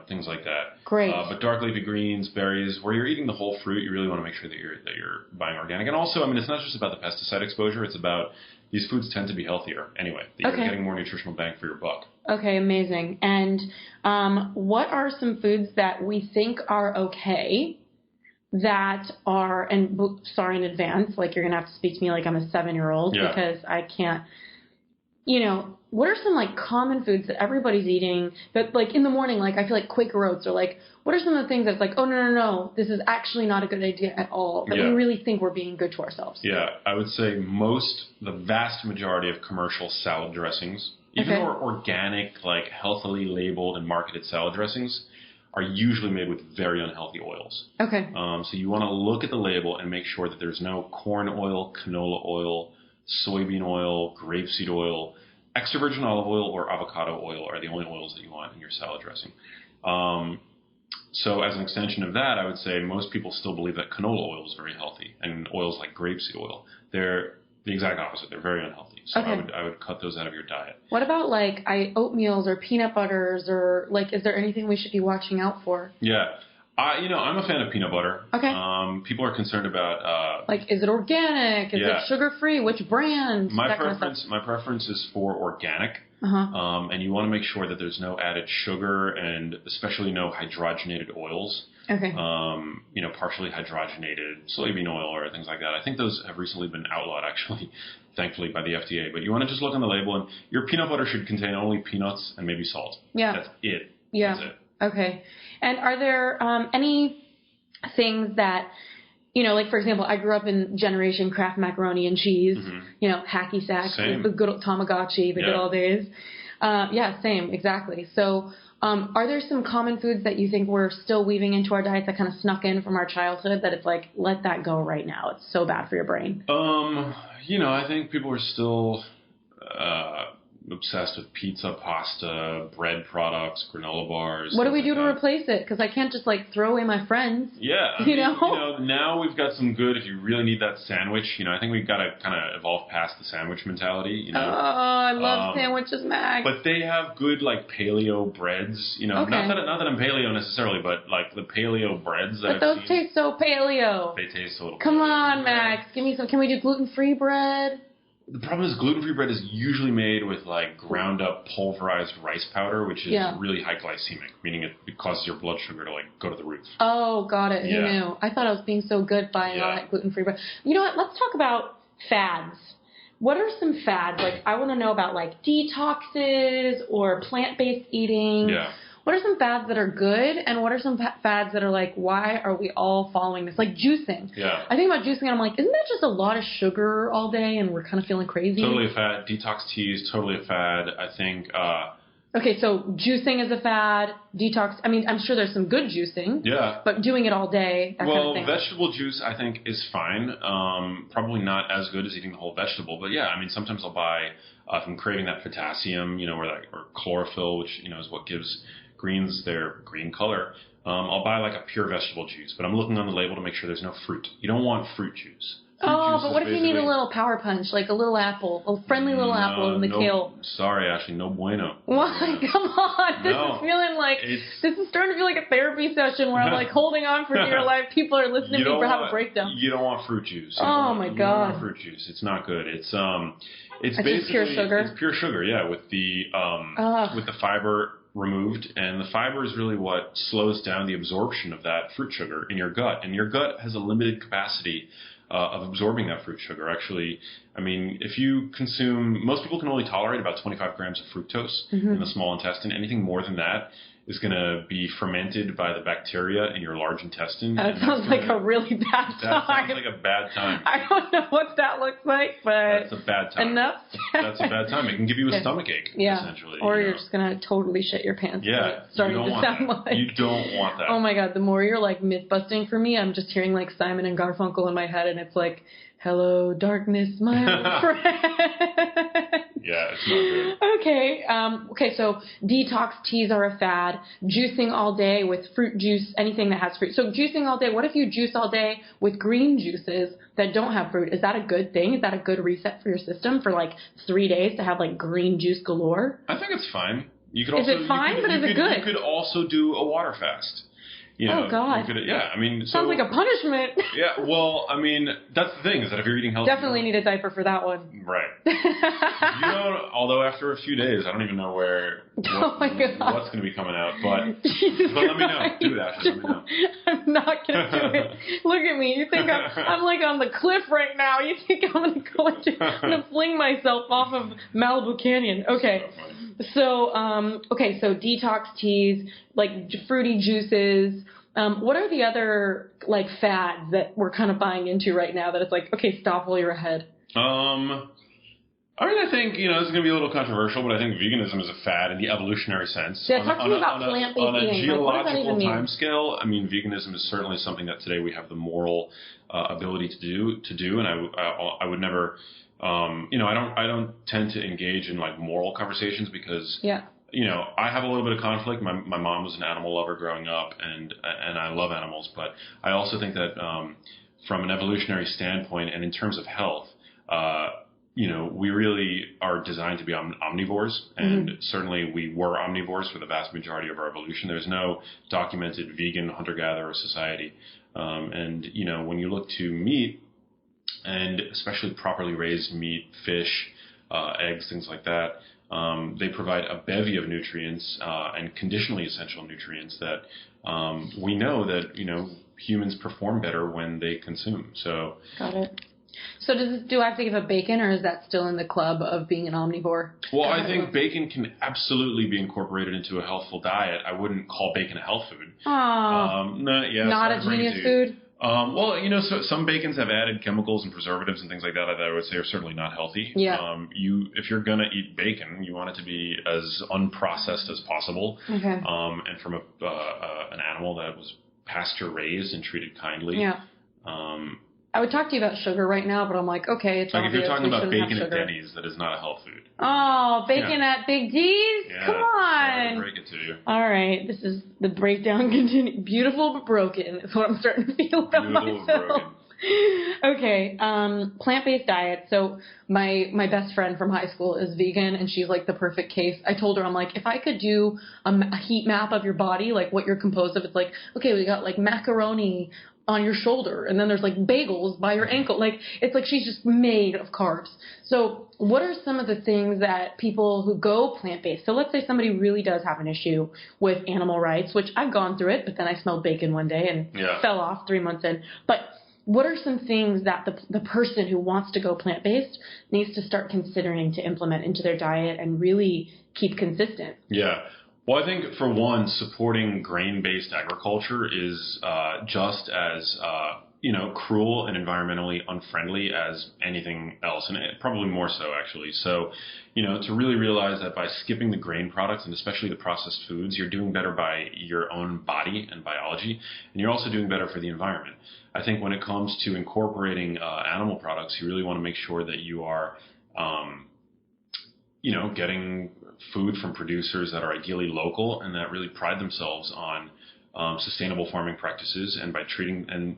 things like that. Great. But dark leafy greens, berries, where you're eating the whole fruit, you really want to make sure that you're buying organic. And also, I mean, it's not just about the pesticide exposure. It's about these foods tend to be healthier anyway. You're getting more nutritional bang for your buck. Okay, amazing. And what are some foods that we think are okay that are, and sorry in advance, like you're going to have to speak to me like I'm a 7-year-old because I can't, what are some like common foods that everybody's eating that like in the morning, like I feel like Quaker Oats or like, what are some of the things that's like, oh, no, this is actually not a good idea at all, that we really think we're being good to ourselves? Yeah, I would say the vast majority of commercial salad dressings, even though organic, like healthily labeled and marketed salad dressings, are usually made with very unhealthy oils. Okay. So you want to look at the label and make sure that there's no corn oil, canola oil, soybean oil, grapeseed oil. Extra virgin olive oil or avocado oil are the only oils that you want in your salad dressing. So as an extension of that, I would say most people still believe that canola oil is very healthy, and oils like grapeseed oil, they're the exact opposite. They're very unhealthy. So I would cut those out of your diet. What about like oatmeals or peanut butters, or like is there anything we should be watching out for? Yeah. I'm a fan of peanut butter. Okay. People are concerned about like, is it organic? Is it sugar-free? Which brand? My preference is for organic. And you want to make sure that there's no added sugar and especially no hydrogenated oils. Okay. Partially hydrogenated soybean oil or things like that. I think those have recently been outlawed, actually, thankfully, by the FDA. But you want to just look on the label, and your peanut butter should contain only peanuts and maybe salt. Yeah. That's it. Yeah. That's it. Okay. And are there any things that, like, for example, I grew up in Generation Kraft macaroni and cheese, hacky sacks, the good old Tamagotchi, the good old days. Same, exactly. So are there some common foods that you think we're still weaving into our diets that kind of snuck in from our childhood that it's like, let that go right now? It's so bad for your brain. I think people are still obsessed with pizza, pasta, bread products, granola bars. What do we do to replace it? Because I can't just like throw away my friends. Yeah. Now we've got some good, if you really need that sandwich, I think we've got to kind of evolve past the sandwich mentality, Oh, I love sandwiches, Max. But they have good like paleo breads, not that I'm paleo necessarily, but like the paleo breads that But those taste so paleo. They taste a little Come on, Max. Give me some. Can we do gluten-free bread? The problem is gluten-free bread is usually made with like ground up pulverized rice powder, which is really high glycemic, meaning it causes your blood sugar to like go to the roof. Oh, got it. Who knew? I thought I was being so good buying all that gluten-free bread. You know what? Let's talk about fads. What are some fads? Like, I want to know about like detoxes or plant-based eating. Yeah. What are some fads that are good, and what are some fads that are like, why are we all following this? Like juicing. Yeah. I think about juicing, and I'm like, isn't that just a lot of sugar all day, and we're kind of feeling crazy? Totally a fad. Detox tea is totally a fad. I think. Okay, so juicing is a fad. Detox. I mean, I'm sure there's some good juicing. Yeah. But doing it all day, that kind of thing. Vegetable juice I think is fine. Probably not as good as eating the whole vegetable, but yeah, I mean, sometimes I'll buy if I'm craving that potassium, or chlorophyll, which is what gives greens their green color. I'll buy like a pure vegetable juice, but I'm looking on the label to make sure there's no fruit. You don't want fruit juice. But what if you need a little power punch, like a little apple, a friendly little apple in the kale? Sorry, Ashley, no bueno. Why? Come on. This is feeling like, this is starting to feel like a therapy session where I'm like holding on for dear life. People are listening to me have a breakdown. You don't want fruit juice. My God. You don't want fruit juice. It's not good. It's basically pure sugar. It's pure sugar, yeah, with the fiber removed, and the fiber is really what slows down the absorption of that fruit sugar in your gut, and your gut has a limited capacity of absorbing that fruit sugar. Actually, I mean, if you consume, most people can only tolerate about 25 grams of fructose in the small intestine. Anything more than that is going to be fermented by the bacteria in your large intestine. That sounds like a really bad time. That sounds like a bad time. I don't know what that looks like, but that's a bad time. Enough. That's a bad time. It can give you a stomach ache, essentially. Or you're just going to totally shit your pants. Yeah. Starting to sound like. You don't want that. Oh my God. The more you're like myth busting for me, I'm just hearing like Simon and Garfunkel in my head, and it's like, hello, darkness, my old friend. Yeah, it's not good. Okay, so detox teas are a fad. Juicing all day with fruit juice, anything that has fruit. So juicing all day, what if you juice all day with green juices that don't have fruit? Is that a good thing? Is that a good reset for your system for like 3 days to have like green juice galore? I think it's fine. You could also, is it fine, but is it good? You could also do a water fast. You know, oh, God. I mean... Sounds like a punishment. Yeah, well, I mean, that's the thing, is that if you're eating healthy... Definitely need a diaper for that one. Right. Although after a few days, I don't even know what's going to be coming out, but let me know. Do it, Ashley, let me know. I'm not going to do it. Look at me. You think I'm like on the cliff right now. You think I'm going to fling myself off of Malibu Canyon. Okay. So detox teas, like fruity juices. What are the other like fads that we're kind of buying into right now that it's like, okay, stop while you're ahead? I mean, I think, this is going to be a little controversial, but I think veganism is a fad in the evolutionary sense. Yeah, talk to me about plant-based eating. On a geological time scale, I mean, veganism is certainly something that today we have the moral ability to do, and I would never, I don't tend to engage in like moral conversations because, I have a little bit of conflict. My mom was an animal lover growing up, and I love animals, but I also think that from an evolutionary standpoint and in terms of health, we really are designed to be omnivores, and certainly we were omnivores for the vast majority of our evolution. There's no documented vegan hunter-gatherer society. And when you look to meat, and especially properly raised meat, fish, eggs, things like that, they provide a bevy of nutrients and conditionally essential nutrients that we know that, humans perform better when they consume. So got it. So do I have to give up bacon, or is that still in the club of being an omnivore? Well, I think bacon can absolutely be incorporated into a healthful diet. I wouldn't call bacon a health food. Not a genius food? So some bacons have added chemicals and preservatives and things like that I would say are certainly not healthy. Yeah. If you're going to eat bacon, you want it to be as unprocessed as possible. Okay. And from an animal that was pasture raised and treated kindly. Yeah. I would talk to you about sugar right now, but I'm like, okay, it's like obvious. If you're talking about bacon at Denny's, that is not a health food. Oh, bacon at Big D's? Yeah, come on. Sorry to break it to you. All right, this is the breakdown continue. Beautiful but broken is what I'm starting to feel about myself. Okay, plant-based diet. So my best friend from high school is vegan, and she's like the perfect case. I told her, I'm like, if I could do a heat map of your body, like what you're composed of, it's like, okay, we got like macaroni on your shoulder, and then there's like bagels by your ankle. Like, it's like she's just made of carbs. So what are some of the things that people who go plant-based, so let's say somebody really does have an issue with animal rights, which I've gone through it, but then I smelled bacon one day and fell off 3 months in. But what are some things that the person who wants to go plant-based needs to start considering to implement into their diet and really keep consistent? Yeah. Well, I think, for one, supporting grain-based agriculture is just as, cruel and environmentally unfriendly as anything else, and probably more so, actually. So, to really realize that by skipping the grain products, and especially the processed foods, you're doing better by your own body and biology, and you're also doing better for the environment. I think when it comes to incorporating animal products, you really want to make sure that you are, getting food from producers that are ideally local and that really pride themselves on sustainable farming practices, and by treating and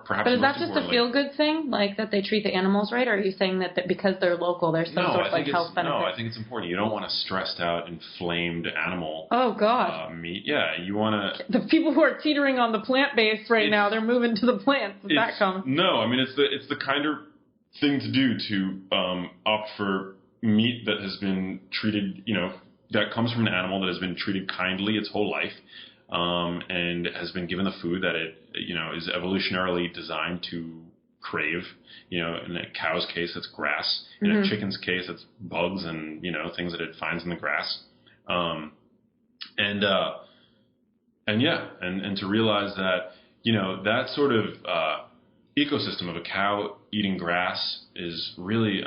perhaps. But is that just a feel-good thing, like that they treat the animals right, or are you saying that because they're local, there's some sort of like health benefit? No, I think it's important. You don't want a stressed out, inflamed animal. Oh God. Meat. Yeah, you want to. The people who are teetering on the plant-based right now, they're moving to the plants. Is that common? No, I mean it's the kinder thing to do to opt for meat that has been treated, that comes from an animal that has been treated kindly its whole life, and has been given the food that it, is evolutionarily designed to crave. In a cow's case, it's grass. In a chicken's case, it's bugs and, things that it finds in the grass. And to realize that, that sort of ecosystem of a cow eating grass is really,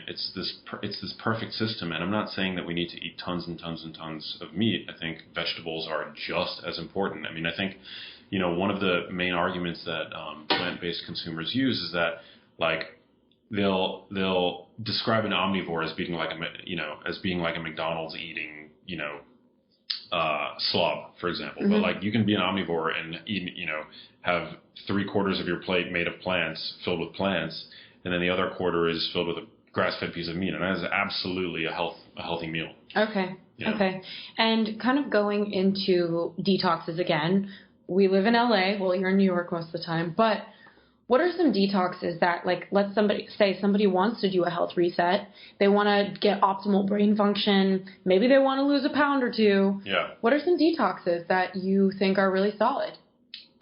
it's this perfect system. And I'm not saying that we need to eat tons and tons and tons of meat. I think vegetables are just as important. I think, one of the main arguments that plant-based consumers use is that, like, they'll describe an omnivore as being like a McDonald's eating, slob, for example. But like, you can be an omnivore and eat, have 3/4 of your plate made of plants, filled with plants, and then the other quarter is filled with grass-fed piece of meat, and that is absolutely a healthy meal. Okay. Yeah. Okay. And kind of going into detoxes again, we live in LA. Well, you're in New York most of the time, but what are some detoxes that, like, let's say somebody wants to do a health reset. They want to get optimal brain function. Maybe they want to lose a pound or two. Yeah. What are some detoxes that you think are really solid?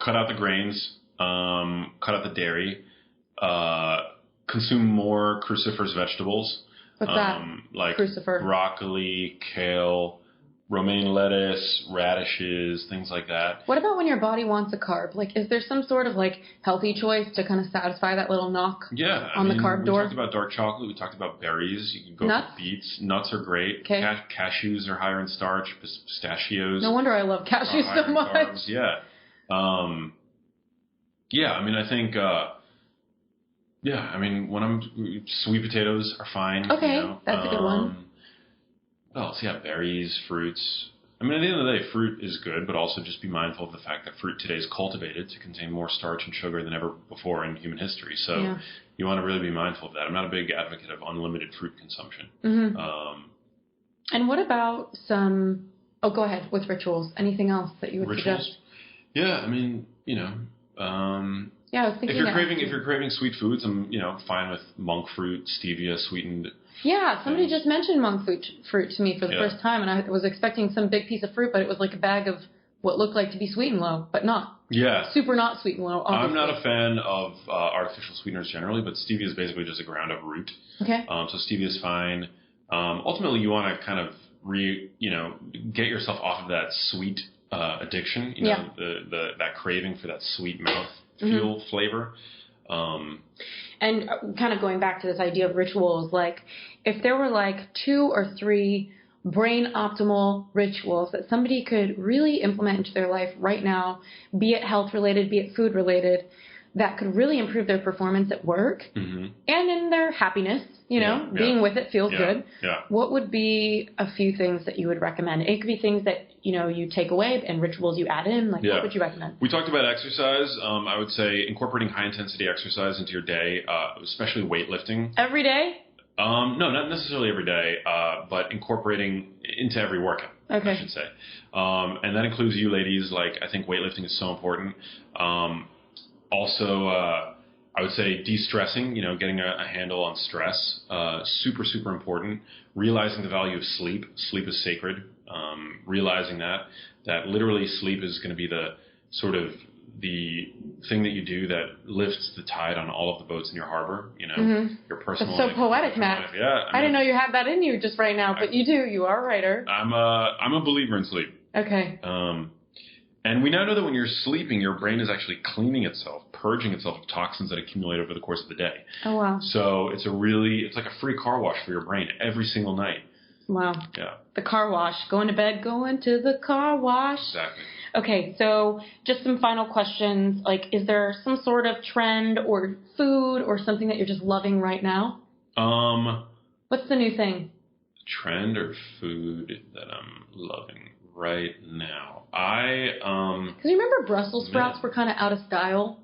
Cut out the grains. Cut out the dairy. Consume more cruciferous vegetables. What's that? Like Crucifer. Broccoli, kale, romaine lettuce, radishes, things like that. What about when your body wants a carb? Like, is there some sort of, like, healthy choice to kind of satisfy that little knock on the carb door? We talked about dark chocolate. We talked about berries. You can go Nuts? for beets. Nuts are great. Okay. Cashews are higher in starch. Pistachios. No wonder I love cashews so much. Carbs. Yeah. I mean, I think... sweet potatoes are fine. Okay, you know? that's a good one. What else? Yeah, berries, fruits. I mean, at the end of the day, fruit is good, but also just be mindful of the fact that fruit today is cultivated to contain more starch and sugar than ever before in human history. So you want to really be mindful of that. I'm not a big advocate of unlimited fruit consumption. Mm-hmm. And what about some... Oh, go ahead with rituals. Anything else that you would suggest? Yeah, I mean, I was thinking if you're craving sweet foods, I'm fine with monk fruit, stevia, sweetened. Yeah, somebody just mentioned monk fruit to me for the first time, and I was expecting some big piece of fruit, but it was like a bag of what looked like to be sweet and low, but not. Yeah. Super not sweet and low, obviously. I'm not a fan of artificial sweeteners generally, but stevia is basically just a ground up root. Okay. So stevia is fine. Ultimately, you want to kind of get yourself off of that sweet addiction, that craving for that sweet mouth feel flavor. And kind of going back to this idea of rituals, like if there were like 2 or 3 brain optimal rituals that somebody could really implement into their life right now, be it health related, be it food related, that could really improve their performance at work and in their happiness, being with it feels good. Yeah. What would be a few things that you would recommend? It could be things that, you take away and rituals you add in. Like, what would you recommend? We talked about exercise. I would say incorporating high intensity exercise into your day, especially weightlifting. Every day? No, not necessarily every day, but incorporating into every workout, I should say. And that includes you ladies. Like, I think weightlifting is so important. Also, I would say de-stressing, getting a handle on stress, super, super important. Realizing the value of sleep. Sleep is sacred. Realizing that literally sleep is going to be the sort of the thing that you do that lifts the tide on all of the boats in your harbor, your personal life. That's so poetic, Matt. Yeah. I didn't know you had that in you just right now, but you do. You are a writer. I'm a believer in sleep. Okay. And we now know that when you're sleeping, your brain is actually cleaning itself, purging itself of toxins that accumulate over the course of the day. Oh, wow. So it's like a free car wash for your brain every single night. Wow. Yeah. The car wash. Going to bed, going to the car wash. Exactly. Okay, so just some final questions. Like, is there some sort of trend or food or something that you're just loving right now? What's the new thing? Trend or food that I'm loving right now? Because you remember Brussels sprouts were kind of out of style?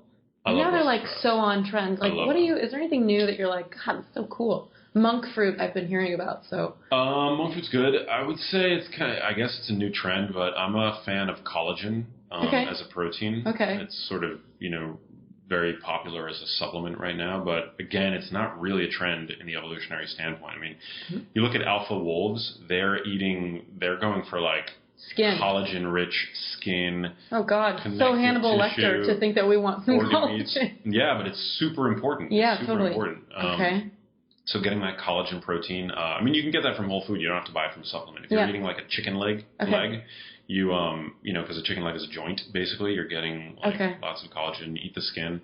And now they're like so on trend. Like, is there anything new that you're like, God, that's so cool? Monk fruit I've been hearing about, so. Monk fruit's good. I would say I guess it's a new trend, but I'm a fan of collagen as a protein. Okay. It's sort of, very popular as a supplement right now, but again, it's not really a trend in the evolutionary standpoint. I mean, you look at alpha wolves, they're going for like skin, collagen-rich skin. Oh God, so Hannibal Lecter to think that we want some collagen. Yeah, but it's super important. Yeah, super totally. Important. Okay. So getting that collagen protein, you can get that from Whole Food. You don't have to buy it from a supplement. If you're eating like a chicken leg, you, because a chicken leg is a joint, basically, you're getting lots of collagen. Eat the skin.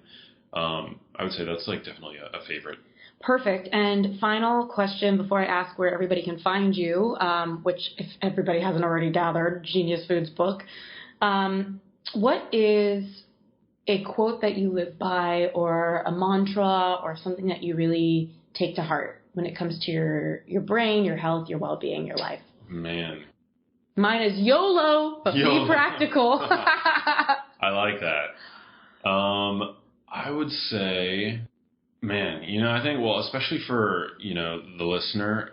I would say that's like definitely a favorite. Perfect. And final question before I ask where everybody can find you, which if everybody hasn't already gathered, Genius Foods book. What is a quote that you live by or a mantra or something that you really take to heart when it comes to your brain, your health, your well-being, your life? Man. Mine is YOLO, but be practical. I like that. I would say, Man, I think, well, especially for, the listener,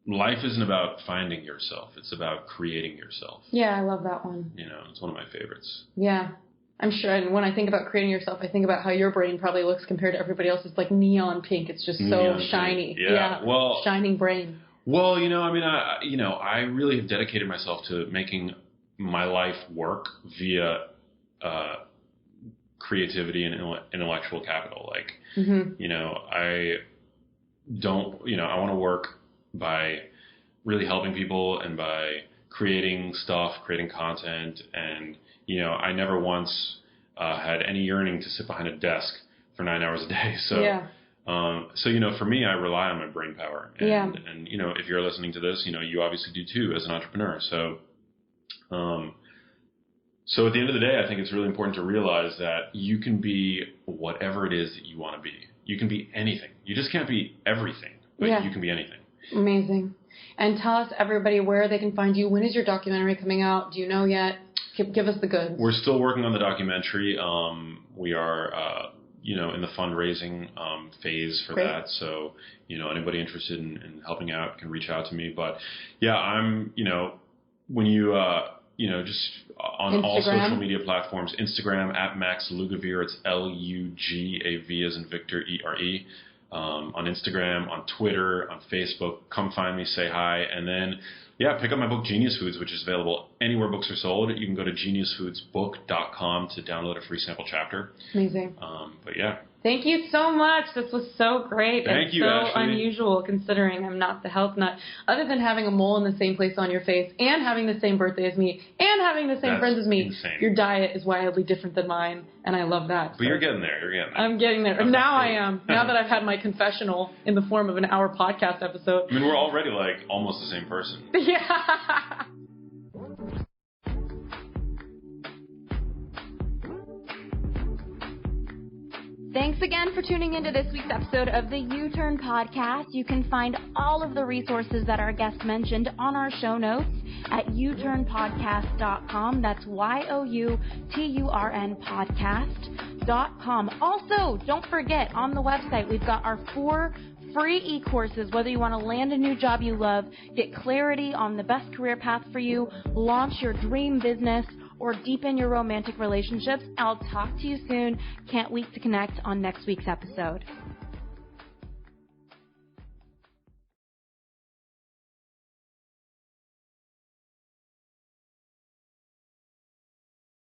life isn't about finding yourself. It's about creating yourself. Yeah, I love that one. It's one of my favorites. Yeah. I'm sure, and when I think about creating yourself, I think about how your brain probably looks compared to everybody else. It's like neon pink. It's just so shiny. Yeah. Well, shining brain. Well, I really have dedicated myself to making my life work via creativity and intellectual capital. Like, I don't, I want to work by really helping people and by creating stuff, creating content, and I never once had any yearning to sit behind a desk for 9 hours a day. So, for me, I rely on my brain power. And, and if you're listening to this, you obviously do too as an entrepreneur. So, so at the end of the day, I think it's really important to realize that you can be whatever it is that you want to be. You can be anything. You just can't be everything, but you can be anything. Amazing. And tell us, everybody, where they can find you. When is your documentary coming out? Do you know yet? Give us the goods. We're still working on the documentary. We are, in the fundraising phase for that. So, anybody interested in helping out can reach out to me. But, yeah, I'm, when you, just on Instagram. all social media platforms, Instagram at Max Lugavere. It's Lugave as in Victor, ERE. On Instagram, on Twitter, on Facebook. Come find me, say hi, and then, pick up my book, Genius Foods, which is available anywhere books are sold. You can go to geniusfoodsbook.com to download a free sample chapter. Amazing. But yeah. Thank you so much. This was so great. Thank you, so Ashley. Unusual considering I'm not the health nut. Other than having a mole in the same place on your face and having the same birthday as me and having the same friends as me, insane. Your diet is wildly different than mine, and I love that. But you're getting there. I'm getting there. Now I am. Now that I've had my confessional in the form of an hour podcast episode. I mean, we're already like almost the same person. Yeah. Thanks again for tuning into this week's episode of the U-Turn Podcast. You can find all of the resources that our guest mentioned on our show notes at uturnpodcast.com. That's YOUTURN podcast.com. Also, don't forget, on the website, we've got our 4 free e-courses, whether you want to land a new job you love, get clarity on the best career path for you, launch your dream business, or deepen your romantic relationships. I'll talk to you soon. Can't wait to connect on next week's episode.